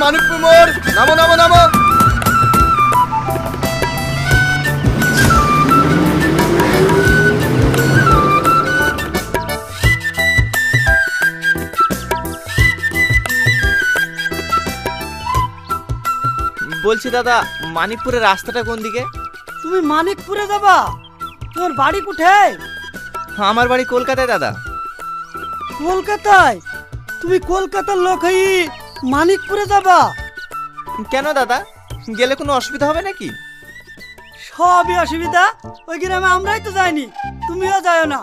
মানিকপুর মোড়, নামো নামো নামো। বলছি দাদা, মানিকপুরের রাস্তাটা কোন দিকে? তুমি মানিকপুরে যাবা? তোর বাড়ি কোথায়? আমার বাড়ি কলকাতায় দাদা। কলকাতায়? তুমি কলকাতার লোক হই মানিকপুরে যাবা? কেন দাদা, গেলে কোনো অসুবিধা হবে নাকি? সবই অসুবিধা। ওই গ্রামে আমরাই তো যাইনি, তুমিও যাও না।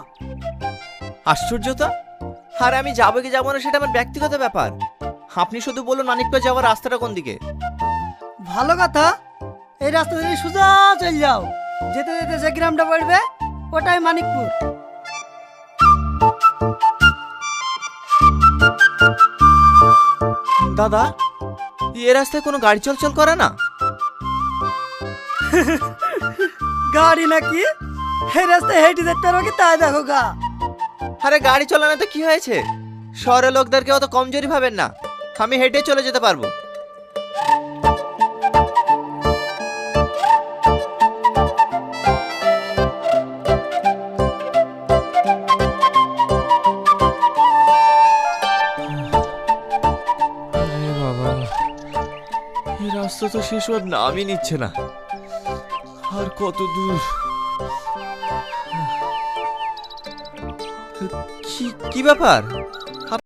আশ্চর্য তো। আর আমি যাবো কি যাবো না সেটা আমার ব্যক্তিগত ব্যাপার। আপনি শুধু বলুন মানিকপুর যাওয়ার রাস্তাটা কোন দিকে। ভালো কথা, এই রাস্তা দিয়ে সোজা চল যাও। যেতে যেতে যে গ্রামটা পড়বে ওটাই মানিকপুর। দাদা, এ রাস্তায় কোনো গাড়ি চলাচল করে না? গাড়ি নাকি? এই রাস্তায় হেঁটে যেতে পারো কি তাই দেখো গা। আরে গাড়ি চালানো তো কি হয়েছে, শহরের লোকদেরকে অত কমজোরি ভাবেন না। আমি হেঁটে চলে যেতে পারবো। এই রাস্তা তো শেষ হওয়ার নামই নিচ্ছে না। আর কত দূর? কি কি ব্যাপার?